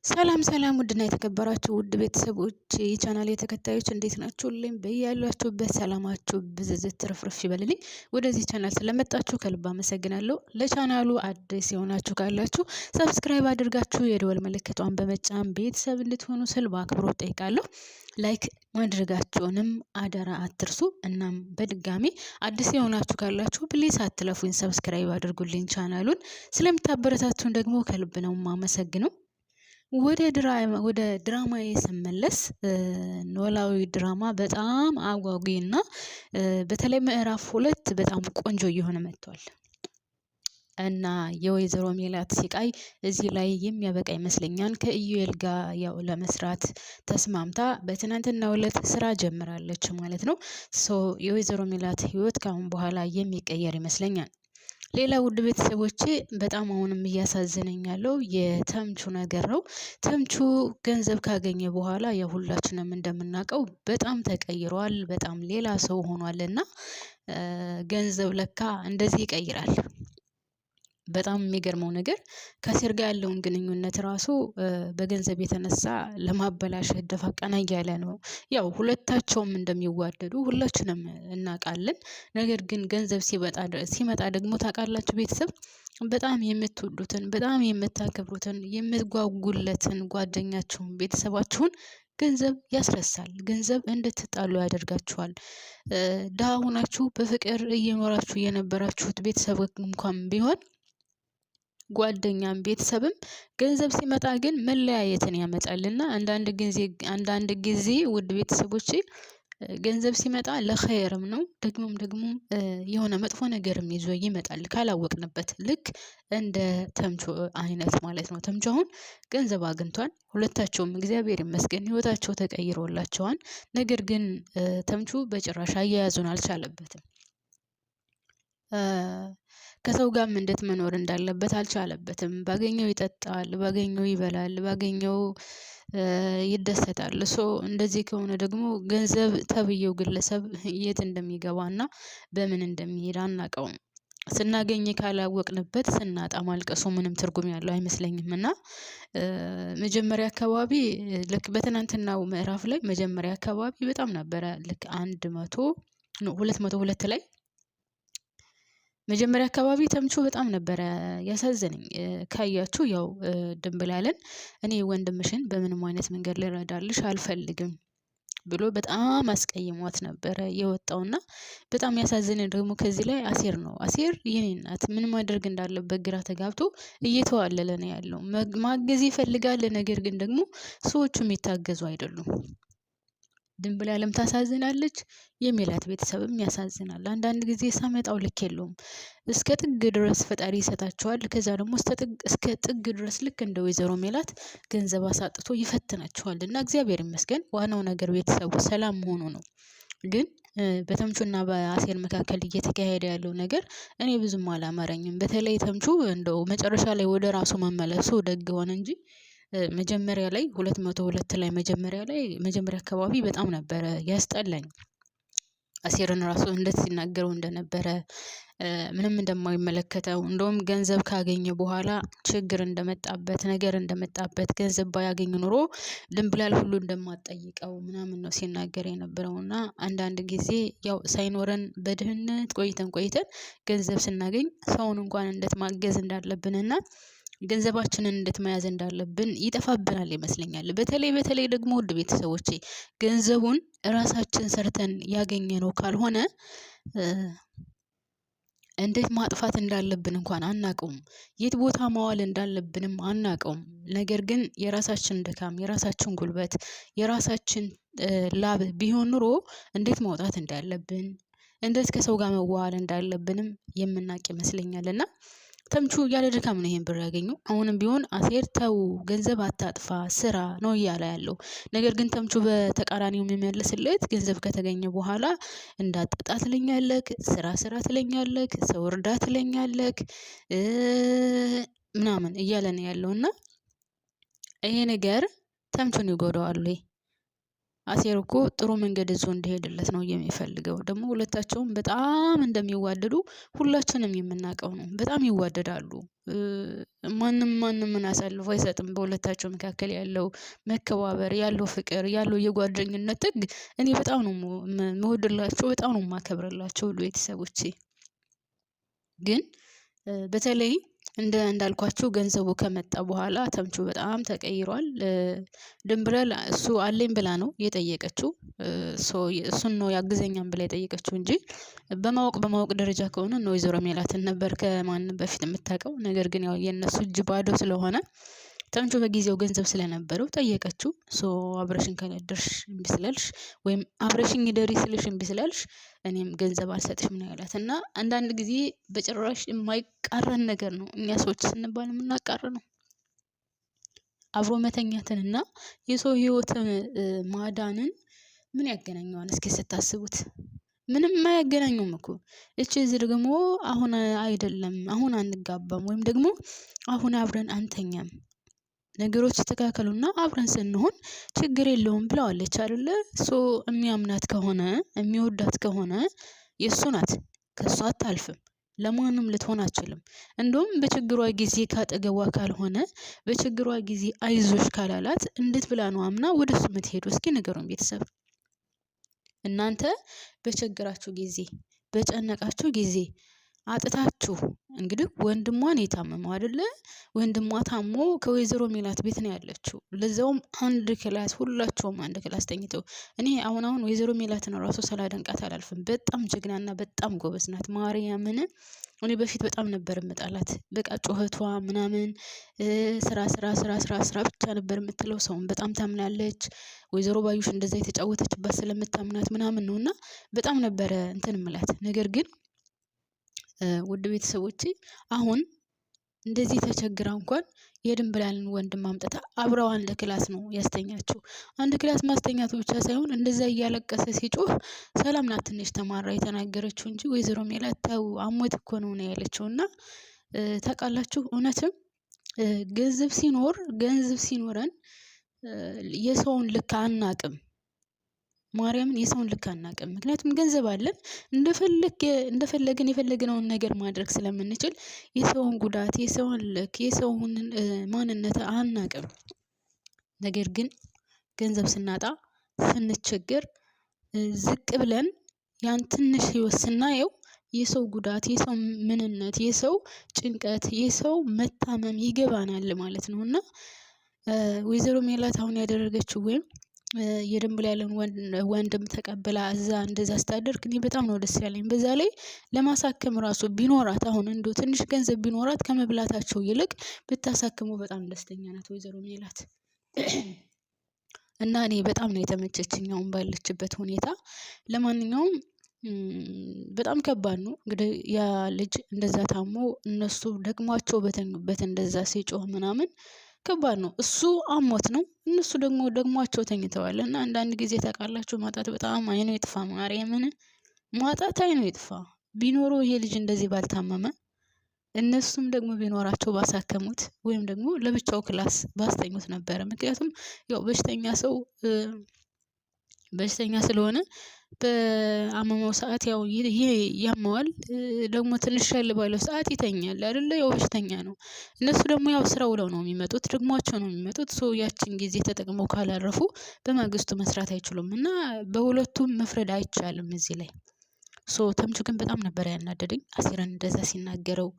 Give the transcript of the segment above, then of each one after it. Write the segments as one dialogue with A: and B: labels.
A: ሰላም ሰላም ውድና የተከበራችሁ ውድ ቤተሰቦች የቻናሌ ተከታዮች እንዴት ናችሁ? ሁሌም በያላችሁበት ሰላማችሁ ብዝዝት ትርፍርፍ ይበልልኝ። ወደዚህ ቻናል ስለመጣችሁ ከልብ አመሰግናለሁ። ለቻናሉ አዲስ የሆናችሁ ካላችሁ ሰብስክራይብ አድርጋችሁ የደወል ምልክቷን በመጫን ቤተሰብ እንድትሆኑ ስል በአክብሮት ጠይቃለሁ። ላይክ ማድረጋችሁንም አደራ አትርሱ። እናም በድጋሚ አዲስ የሆናችሁ ካላችሁ ፕሊስ አትለፉኝ፣ ሰብስክራይብ አድርጉልኝ ቻናሉን። ስለምታበረታቱን ደግሞ ከልብ ነው የማመሰግነው። ወደ ድራማዬ ስመለስ ኖላዊ ድራማ በጣም አጓጊና በተለይ ምዕራፍ 2 በጣም ቆንጆ እየሆነ መጥቷል እና የወይዘሮ ሜላት ሲቃይ እዚህ ላይ የሚያበቃ ይመስለኛል። ከኢዩኤል ጋር ያው ለመስራት ተስማምታ በትናንትናው ዕለት ስራ ጀምራለች ማለት ነው። የወይዘሮ ሜላት ህይወት ካሁን በኋላ የሚቀየር ይመስለኛል። ሌላ ውድ ቤተሰቦቼ በጣም አሁንም እያሳዘነኝ ያለው የተምቹ ነገር ነው። ተምቹ ገንዘብ ካገኘ በኋላ የሁላችንም እንደምናውቀው በጣም ተቀይሯል። በጣም ሌላ ሰው ሆኗልና ገንዘብ ለካ እንደዚህ ይቀይራል። በጣም የሚገርመው ነገር ከአሴር ጋር ያለውን ግንኙነት ራሱ በገንዘብ የተነሳ ለማበላሸት ደፋ ቀና እያለ ነው። ያው ሁለታቸውም እንደሚዋደዱ ሁላችንም እናውቃለን። ነገር ግን ገንዘብ ሲመጣ ደግሞ ታውቃላችሁ ቤተሰብ በጣም የምትወዱትን በጣም የምታከብሩትን የምትጓጉለትን ጓደኛችሁን ቤተሰባችሁን ገንዘብ ያስረሳል። ገንዘብ እንድትጣሉ ያደርጋችኋል። ድሃ ሆናችሁ በፍቅር እየኖራችሁ የነበራችሁት ቤተሰብ እንኳን ቢሆን ጓደኛም ቤተሰብም ገንዘብ ሲመጣ ግን መለያየትን ያመጣልና አንዳንድ ጊዜ ውድ ቤተሰቦቼ ገንዘብ ሲመጣ ለኸይርም ነው። ደግሞ የሆነ መጥፎ ነገርም ይዞ ይመጣል ካላወቅንበት። ልክ እንደ ተምቹ አይነት ማለት ነው። ተምቹ አሁን ገንዘብ አግኝቷል። ሁለታቸውም እግዚአብሔር ይመስገን ህይወታቸው ተቀይሮላቸዋል። ነገር ግን ተምቹ በጭራሽ አያያዙን አልቻለበትም። ከሰው ጋርም እንዴት መኖር እንዳለበት አልቻለበትም። ባገኘው ይጠጣል፣ ባገኘው ይበላል፣ ባገኘው ይደሰታል። እንደዚህ ከሆነ ደግሞ ገንዘብ ተብዬው ግለሰብ የት እንደሚገባና በምን እንደሚሄድ አናውቀውም። ስናገኝ ካላወቅንበት ስናጣ ማልቀሱ ምንም ትርጉም ያለው አይመስለኝም። እና መጀመሪያ አካባቢ ልክ በትናንትናው ምዕራፍ ላይ መጀመሪያ አካባቢ በጣም ነበረ ልክ 202 ላይ መጀመሪያ አካባቢ ተምቹ በጣም ነበረ ያሳዘነኝ። ካያችሁ ያው ድንብላልን እኔ ወንድምሽን በምንም አይነት መንገድ ልረዳልሽ አልፈልግም ብሎ በጣም አስቀይሟት ነበረ የወጣውና በጣም ያሳዘነኝ ደግሞ ከዚህ ላይ አሴር ነው። አሴር የኔ እናት ምን ማድረግ እንዳለበት ግራ ተጋብቶ እየተዋለለ ነው ያለው። ማገዝ ይፈልጋል፣ ነገር ግን ደግሞ ሰዎቹ የሚታገዙ አይደሉም። ድንብላልም ታሳዝናለች፣ የሜላት ቤተሰብም ያሳዝናል። አንዳንድ ጊዜ ሳመጣው ልክ የለውም። እስከ ጥግ ድረስ ፈጣሪ ይሰጣቸዋል። ከዛ ደግሞ እስከ ጥግ ድረስ ልክ እንደ ወይዘሮ ሜላት ገንዘብ አሳጥቶ ይፈትናቸዋል። እና እግዚአብሔር ይመስገን ዋናው ነገር ቤተሰቡ ሰላም መሆኑ ነው። ግን በተምቹና በአሴር መካከል እየተካሄደ ያለው ነገር እኔ ብዙም አላማረኝም። በተለይ ተምቹ እንደው መጨረሻ ላይ ወደ ራሱ መመለሱ ደግ ሆነ እንጂ መጀመሪያ ላይ 202 ላይ መጀመሪያ አካባቢ በጣም ነበረ ያስጠላኝ። አሴርን ራሱ እንዴት ሲናገረው እንደነበረ ምንም እንደማይመለከተው እንደውም ገንዘብ ካገኘ በኋላ ችግር እንደመጣበት ገንዘብ ባያገኝ ኑሮ ድንብላል ሁሉ እንደማትጠይቀው ምናምን ነው ሲናገር የነበረውና አንዳንድ ጊዜ ያው ሳይኖረን በድህነት ቆይተን ገንዘብ ስናገኝ ሰውን እንኳን እንዴት ማገዝ እንዳለብንና ገንዘባችንን እንዴት መያዝ እንዳለብን ይጠፋብናል ይመስለኛል። በተለይ ደግሞ ውድ ቤተሰቦቼ ገንዘቡን ራሳችን ሰርተን ያገኘነው ካልሆነ እንዴት ማጥፋት እንዳለብን እንኳን አናውቀውም። የት ቦታ ማዋል እንዳለብንም አናውቀውም። ነገር ግን የራሳችን ድካም፣ የራሳችን ጉልበት፣ የራሳችን ላብ ቢሆን ኑሮ እንዴት ማውጣት እንዳለብን እንዴት ከሰው ጋር መዋል እንዳለብንም የምናውቅ ይመስለኛልና ተምቹ ያለ ድካም ነው ይሄን ብር ያገኘው። አሁንም ቢሆን አሴር ተው ገንዘብ አታጥፋ ስራ ነው እያለ ያለው። ነገር ግን ተምቹ በተቃራኒው የሚመልስለት ገንዘብ ከተገኘ በኋላ እንዳጠጣ ትለኛለህ፣ ስራ ትለኛለህ፣ ሰው እርዳ ትለኛለህ ምናምን እያለ ነው ያለውና ይሄ ነገር ተምቹን ይጎዳዋል ወይ? አሴር እኮ ጥሩ መንገድ ይዞ እንዲሄድለት ነው የሚፈልገው። ደግሞ ሁለታቸውም በጣም እንደሚዋደዱ ሁላችንም የምናውቀው ነው። በጣም ይዋደዳሉ። ማንም አሳልፎ አይሰጥም። በሁለታቸው መካከል ያለው መከባበር፣ ያለው ፍቅር፣ ያለው የጓደኝነት ጥግ እኔ በጣም ነው የምወድላቸው፣ በጣም ነው የማከብርላቸው ቤተሰቦቼ። ግን በተለይ እንዳልኳችሁ ገንዘቡ ከመጣ በኋላ ተምቹ በጣም ተቀይሯል። ድንብላል እሱ አለኝ ብላ ነው የጠየቀችው። እሱን ነው ያግዘኛም ብላ የጠየቀችው እንጂ በማወቅ ደረጃ ከሆነ ነው ወይዘሮ ሜላትን ነበር ከማንም በፊት የምታውቀው። ነገር ግን ያው የእነሱ እጅ ባዶ ስለሆነ ተምቹ በጊዜው ገንዘብ ስለነበረው ጠየቀችው። አብረሽኝ ከነደርሽ እምቢ ስላልሽ ወይም አብረሽኝ ደሪ ስልሽ እምቢ ስላልሽ እኔም ገንዘብ አልሰጥሽም ነው ያላት። እና አንዳንድ ጊዜ በጭራሽ የማይቃረን ነገር ነው እኛ ሰዎች ስንባል የምናቃርነው። አብሮ መተኛትንና የሰው ህይወትን ማዳንን ምን ያገናኘዋል? እስኪ ስታስቡት ምንም አያገናኙም እኮ። እቺ እዚህ ደግሞ አሁን አይደለም አሁን አንጋባም ወይም ደግሞ አሁን አብረን አንተኛም፣ ነገሮች ይስተካከሉና አብረን ስንሆን ችግር የለውም ብለዋለች አይደለ? የሚያምናት ከሆነ የሚወዳት ከሆነ የእሱ ናት፣ ከእሷ አታልፍም። ለማንም ልትሆን አትችልም። እንደውም በችግሯ ጊዜ ካጠገቧ ካልሆነ፣ በችግሯ ጊዜ አይዞሽ ካላላት እንዴት ብላ ነው አምና ወደሱ የምትሄዱ? እስኪ ንገሩን ቤተሰብ። እናንተ በችግራችሁ ጊዜ በጨነቃችሁ ጊዜ አጥታችሁ እንግዲህ ወንድሟን የታመመው አይደለ? ወንድሟ ታሞ ከወይዘሮ ሜላት ቤት ነው ያለችው። ለዛውም አንድ ክላስ፣ ሁላቸውም አንድ ክላስ ተኝተው። እኔ አሁን ሜላትን ሜላትን ራሱ ሳላደንቃት አላልፍም። በጣም ጀግናና በጣም ጎበዝ ናት። ማርያምን እኔ በፊት በጣም ነበር የምጣላት። በቃ ጩኸቷ ምናምን ስራ ብቻ ነበር የምትለው። ሰውን በጣም ታምናለች። ወይዘሮ ባዩሽ እንደዛ የተጫወተችባት ስለምታምናት ምናምን ነውና በጣም ነበረ እንትን ምላት። ነገር ግን ውድ ቤተሰቦቼ አሁን እንደዚህ ተቸግራ እንኳን የድንብላልን ወንድም አምጥታ አብረው አንድ ክላስ ነው ያስተኛችው። አንድ ክላስ ማስተኛቱ ብቻ ሳይሆን እንደዛ እያለቀሰ ሲጮህ ሰላም ናት ትንሽ ተማራ የተናገረችው እንጂ ወይዘሮ ሜላት ተው አሞት እኮ ነው ያለችው። እና ታውቃላችሁ እውነትም ገንዘብ ሲኖረን የሰውን ልክ አናቅም። ማርያምን የሰውን ልክ አናቅም። ምክንያቱም ገንዘብ አለን እንደፈለግን የፈለግነውን ነገር ማድረግ ስለምንችል የሰውን ጉዳት፣ የሰውን ልክ፣ የሰውን ማንነት አናቅም። ነገር ግን ገንዘብ ስናጣ ስንቸገር ዝቅ ብለን ያን ትንሽ ህይወት ስናየው የሰው ጉዳት፣ የሰው ምንነት፣ የሰው ጭንቀት፣ የሰው መታመም ይገባናል ማለት ነው። እና ወይዘሮ ሜላት አሁን ያደረገችው ወይም የድንብላልን ወንድም ተቀብላ እዛ እንደዛ ስታደርግ እኔ በጣም ነው ደስ ያለኝ። በዛ ላይ ለማሳከም ራሱ ቢኖራት አሁን እንደው ትንሽ ገንዘብ ቢኖራት ከመብላታቸው ይልቅ ብታሳክሙ በጣም ደስተኛ ናት ወይዘሮ ሜላት። እና እኔ በጣም ነው የተመቸችኝ አሁን ባለችበት ሁኔታ። ለማንኛውም በጣም ከባድ ነው እንግዲህ ያ ልጅ እንደዛ ታሞ እነሱ ደግሟቸው በተኙበት እንደዛ ሲጮህ ምናምን ከባድ ነው። እሱ አሞት ነው፣ እነሱ ደግሟቸው ተኝተዋል። እና አንዳንድ ጊዜ ታውቃላችሁ ማጣት በጣም አይኑ ይጥፋ። ማርያምን ማጣት አይኑ ይጥፋ። ቢኖሩ ይሄ ልጅ እንደዚህ ባልታመመ፣ እነሱም ደግሞ ቢኖራቸው ባሳከሙት ወይም ደግሞ ለብቻው ክላስ ባስተኙት ነበረ። ምክንያቱም ያው በሽተኛ ስለሆነ በአመመው ሰዓት ያው ያመዋል፣ ደግሞ ትንሽ ሻል ባለው ሰዓት ይተኛል አይደለ? ያው በሽተኛ ነው። እነሱ ደግሞ ያው ስራ ውለው ነው የሚመጡት፣ ደግሟቸው ነው የሚመጡት። ያችን ጊዜ ተጠቅመው ካላረፉ በማግስቱ መስራት አይችሉም። እና በሁለቱም መፍረድ አይቻልም እዚህ ላይ። ተምቹ ግን በጣም ነበር ያናደደኝ አሲርን እንደዛ ሲናገረው።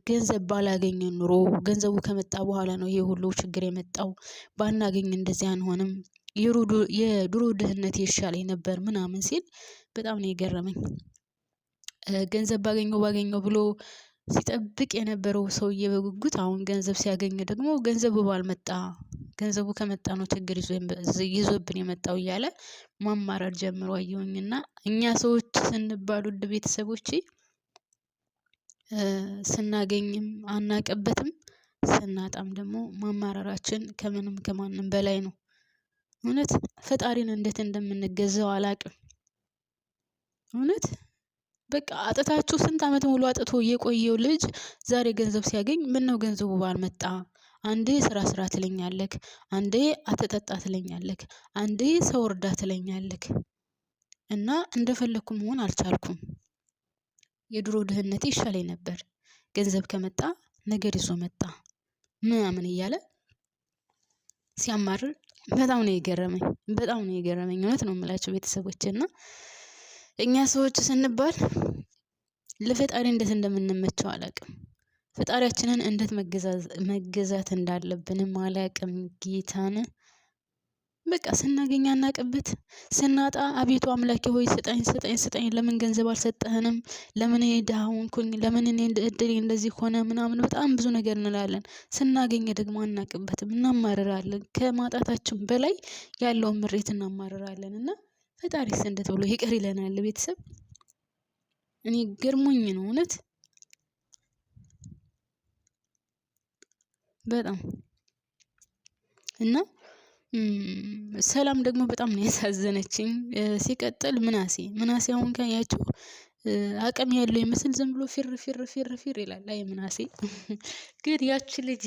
A: ገንዘብ ባላገኘ ኑሮ፣ ገንዘቡ ከመጣ በኋላ ነው ይሄ ሁሉ ችግር የመጣው። ባናገኝ እንደዚህ አንሆንም፣ የድሮ ድህነት ይሻለኝ ነበር ምናምን ሲል በጣም ነው የገረመኝ። ገንዘብ ባገኘው ብሎ ሲጠብቅ የነበረው ሰውዬ በጉጉት አሁን ገንዘብ ሲያገኝ ደግሞ ገንዘቡ ባልመጣ፣ ገንዘቡ ከመጣ ነው ችግር ይዞብን የመጣው እያለ ማማረር ጀምሮ አየሁኝና እኛ ሰዎች ስንባል ውድ ቤተሰቦቼ ስናገኝም አናቅበትም፣ ስናጣም ደግሞ ማማረራችን ከምንም ከማንም በላይ ነው። እውነት ፈጣሪን እንዴት እንደምንገዛው አላቅም። እውነት በቃ አጥታችሁ ስንት አመት ሙሉ አጥቶ የቆየው ልጅ ዛሬ ገንዘብ ሲያገኝ ምን ነው ገንዘቡ ባልመጣ፣ አንዴ ስራ ስራ ትለኛለህ፣ አንዴ አትጠጣ ትለኛለህ፣ አንዴ ሰው እርዳ ትለኛለህ። እና እንደፈለኩ መሆን አልቻልኩም። የድሮ ድህነቴ ይሻለኝ ነበር። ገንዘብ ከመጣ ነገር ይዞ መጣ ምናምን እያለ ሲያማርር በጣም ነው የገረመኝ። በጣም ነው የገረመኝ። እውነት ነው የምላቸው ቤተሰቦቼ። እና እኛ ሰዎች ስንባል ለፈጣሪ እንዴት እንደምንመቸው አላውቅም። ፈጣሪያችንን እንዴት መገዛት እንዳለብንም አላውቅም። ጌታን በቃ ስናገኝ አናውቅበት፣ ስናጣ አቤቱ አምላኬ ሆይ ስጠኝ ስጠኝ ስጠኝ፣ ለምን ገንዘብ አልሰጠህንም? ለምን እኔ ድሃ ሆንኩኝ? ለምን እኔ እድሌ እንደዚህ ሆነ? ምናምን በጣም ብዙ ነገር እንላለን። ስናገኝ ደግሞ አናውቅበትም፣ እናማርራለን። ከማጣታችን በላይ ያለውን ምሬት እናማርራለን። እና ፈጣሪስ እንዴት ብሎ ይቅር ይለናል? ቤተሰብ እኔ ገርሞኝ ነው እውነት በጣም። እና ሰላም ደግሞ በጣም ነው ያሳዘነችኝ። ሲቀጥል ምናሴ አሁን ካያችሁ አቅም ያለው ይመስል ዝም ብሎ ፊር ይላል። አይ ምናሴ ግን ያቺ ልጅ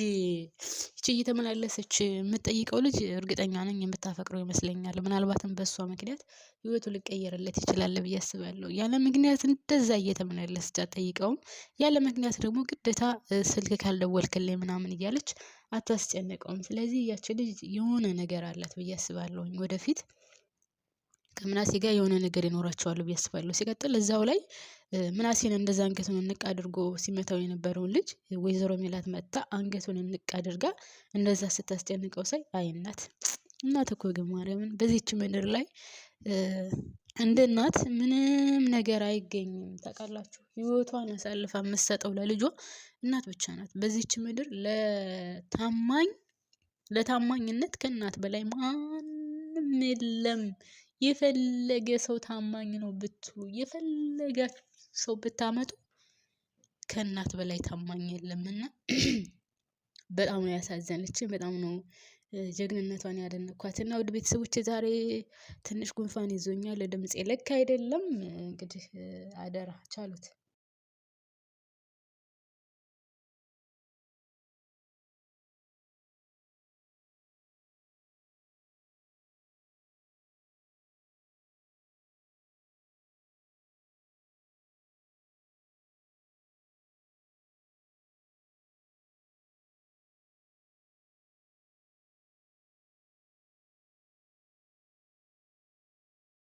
A: እየተመላለሰች የምትጠይቀው ልጅ እርግጠኛ ነኝ የምታፈቅረው ይመስለኛል። ምናልባትም በእሷ ምክንያት ህይወቱ ሊቀየርለት ይችላል ብዬ አስባለሁ። ያለ ምክንያት እንደዛ እየተመላለሰች አትጠይቀውም። ያለ ምክንያት ደግሞ ግዴታ ስልክ ካልደወልክልኝ ምናምን እያለች አታስጨንቀውም። ስለዚህ ያቺ ልጅ የሆነ ነገር አላት ብዬ አስባለሁኝ። ወደፊት ከምናሴ ጋር የሆነ ነገር ይኖራቸዋል ብዬ አስባለሁ። ሲቀጥል እዛው ላይ ምናሴን እንደዛ አንገቱን እንቅ አድርጎ ሲመታው የነበረውን ልጅ ወይዘሮ ሜላት መጥታ አንገቱን እንቅ አድርጋ እንደዛ ስታስጨንቀው ሳይ አይ እናት እኮ ግን ማርያምን በዚህች ምድር ላይ እንደ እናት ምንም ነገር አይገኝም። ታውቃላችሁ፣ ህይወቷን አሳልፋ የምትሰጠው ለልጇ እናት ብቻ ናት። በዚህች ምድር ለታማኝነት ከእናት በላይ ማንም የለም። የፈለገ ሰው ታማኝ ነው ብትሉ፣ የፈለገ ሰው ብታመጡ ከእናት በላይ ታማኝ የለምና በጣም ነው ያሳዘነችኝ። በጣም ነው ጀግንነቷን ያደነኳት። እና ውድ ቤተሰቦቼ ዛሬ ትንሽ ጉንፋን ይዞኛል። ድምፄ ልክ አይደለም። እንግዲህ አደራ ቻሉት።